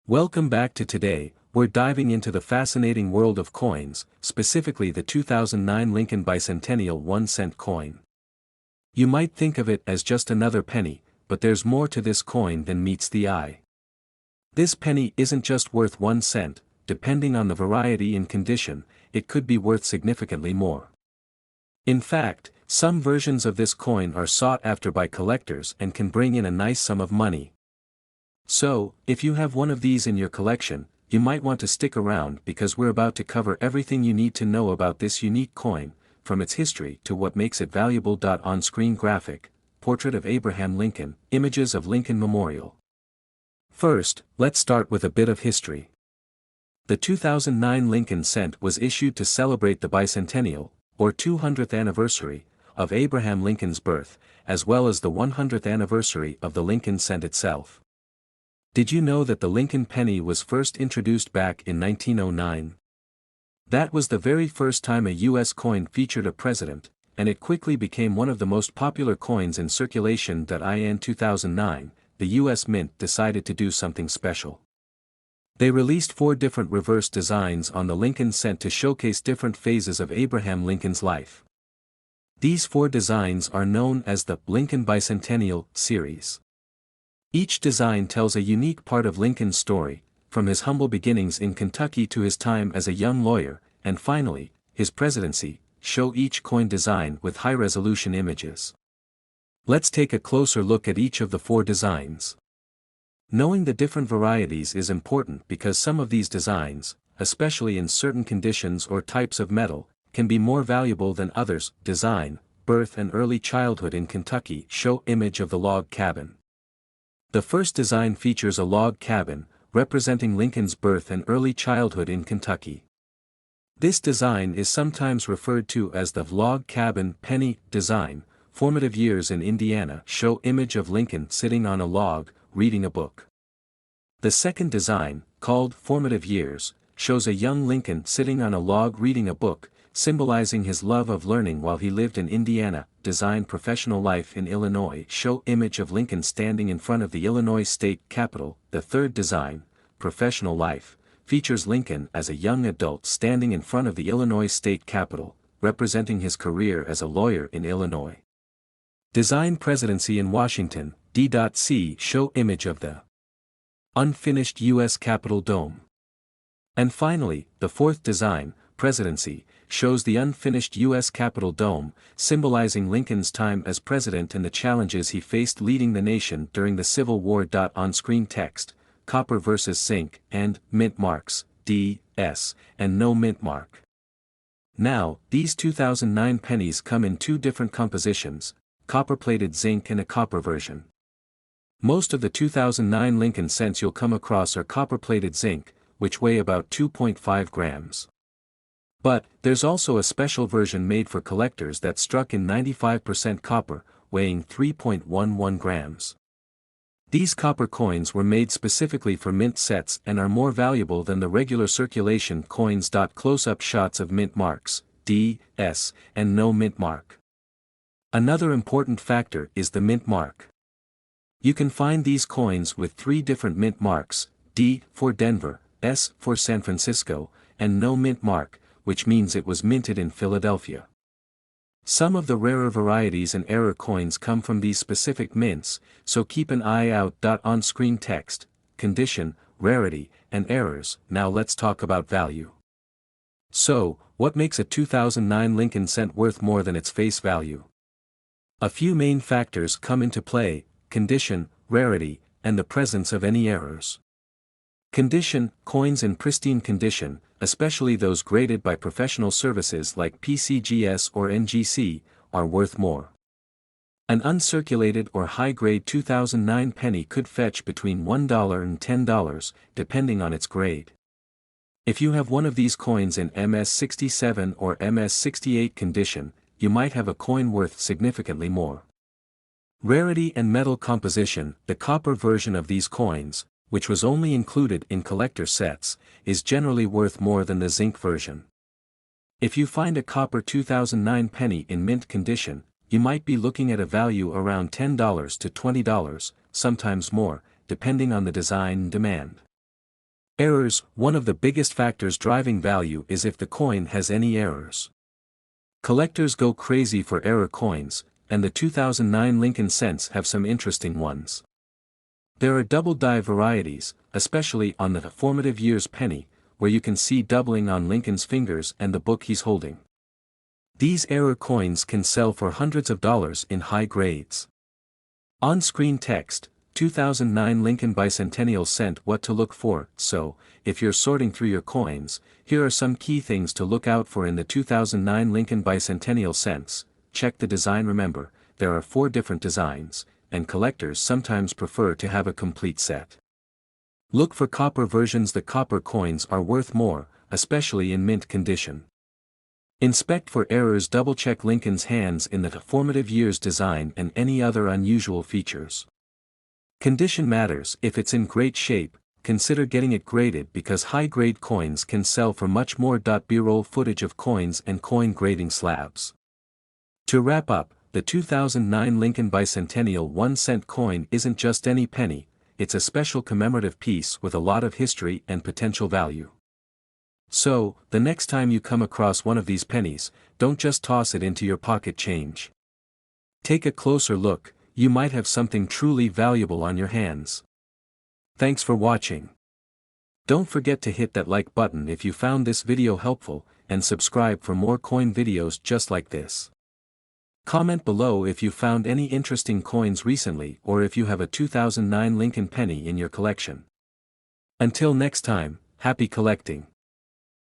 Welcome back to today. We're diving into the fascinating world of coins, specifically the 2009 Lincoln Bicentennial 1-cent coin. You might think of it as just another penny, but there's more to this coin than meets the eye. This penny isn't just worth 1 cent, depending on the variety and condition, it could be worth significantly more. In fact, some versions of this coin are sought after by collectors and can bring in a nice sum of money. So, if you have one of these in your collection, you might want to stick around because we're about to cover everything you need to know about this unique coin, from its history to what makes it valuable. On-screen graphic, portrait of Abraham Lincoln, images of Lincoln Memorial. First, let's start with a bit of history. The 2009 Lincoln cent was issued to celebrate the bicentennial, or 200th anniversary, of Abraham Lincoln's birth, as well as the 100th anniversary of the Lincoln cent itself. Did you know that the Lincoln penny was first introduced back in 1909? That was the very first time a U.S. coin featured a president, and it quickly became one of the most popular coins in circulation. In 2009, the U.S. Mint decided to do something special. They released 4 different reverse designs on the Lincoln cent to showcase different phases of Abraham Lincoln's life. These 4 designs are known as the Lincoln Bicentennial series. Each design tells a unique part of Lincoln's story, from his humble beginnings in Kentucky to his time as a young lawyer, and finally, his presidency. Show each coin design with high-resolution images. Let's take a closer look at each of the 4 designs. Knowing the different varieties is important because some of these designs, especially in certain conditions or types of metal, can be more valuable than others. Design, birth and early childhood in Kentucky. Show image of the log cabin. The first design features a log cabin, representing Lincoln's birth and early childhood in Kentucky. This design is sometimes referred to as the log cabin penny design. Formative years in Indiana. Show image of Lincoln sitting on a log, reading a book. The second design, called formative years, shows a young Lincoln sitting on a log reading a book, symbolizing his love of learning while he lived in Indiana. Design professional life in Illinois. Show image of Lincoln standing in front of the Illinois state capitol. The third design, professional life, features Lincoln as a young adult standing in front of the Illinois state capitol, representing his career as a lawyer in Illinois. Design presidency in Washington. D.C. Show image of the unfinished U.S. Capitol dome. And finally, the fourth design, presidency, shows the unfinished U.S. Capitol dome, symbolizing Lincoln's time as president and the challenges he faced leading the nation during the Civil War. On-screen text, copper versus zinc, and mint marks, D.S., and no mint mark. Now, these 2009 pennies come in 2 different compositions, copper-plated zinc and a copper version. Most of the 2009 Lincoln cents you'll come across are copper-plated zinc, which weigh about 2.5 grams. But, there's also a special version made for collectors that's struck in 95% copper, weighing 3.11 grams. These copper coins were made specifically for mint sets and are more valuable than the regular circulation coins. Close-up shots of mint marks, D.S., and no mint mark. Another important factor is the mint mark. You can find these coins with 3 different mint marks, D for Denver, S for San Francisco, and no mint mark, which means it was minted in Philadelphia. Some of the rarer varieties and error coins come from these specific mints, so keep an eye out. On-screen text, condition, rarity, and errors. Now let's talk about value. So, what makes a 2009 Lincoln cent worth more than its face value? A few main factors come into play: condition, rarity, and the presence of any errors. Condition: coins in pristine condition, especially those graded by professional services like PCGS or NGC, are worth more. An uncirculated or high-grade 2009 penny could fetch between $1 and $10, depending on its grade. If you have one of these coins in MS67 or MS68 condition, you might have a coin worth significantly more. Rarity and metal composition: the copper version of these coins, which was only included in collector sets, is generally worth more than the zinc version. If you find a copper 2009 penny in mint condition, you might be looking at a value around $10 to $20, sometimes more, depending on the design and demand. Errors. One of the biggest factors driving value is if the coin has any errors. Collectors go crazy for error coins, and the 2009 Lincoln cents have some interesting ones. There are double die varieties, especially on the formative years penny, where you can see doubling on Lincoln's fingers and the book he's holding. These error coins can sell for hundreds of dollars in high grades. On-screen text, 2009 Lincoln Bicentennial Cent. What to look for. So, if you're sorting through your coins, here are some key things to look out for in the 2009 Lincoln Bicentennial Cents. Check the design. Remember, there are 4 different designs, and collectors sometimes prefer to have a complete set. Look for copper versions. The copper coins are worth more, especially in mint condition. Inspect for errors. Double-check Lincoln's hands in the formative years design and any other unusual features. Condition matters. If it's in great shape, consider getting it graded because high-grade coins can sell for much more. B-roll footage of coins and coin grading slabs. To wrap up, the 2009 Lincoln Bicentennial 1 cent coin isn't just any penny, it's a special commemorative piece with a lot of history and potential value. So, the next time you come across one of these pennies, don't just toss it into your pocket change. Take a closer look, you might have something truly valuable on your hands. Thanks for watching. Don't forget to hit that like button if you found this video helpful, and subscribe for more coin videos just like this. Comment below if you found any interesting coins recently or if you have a 2009 Lincoln penny in your collection. Until next time, happy collecting.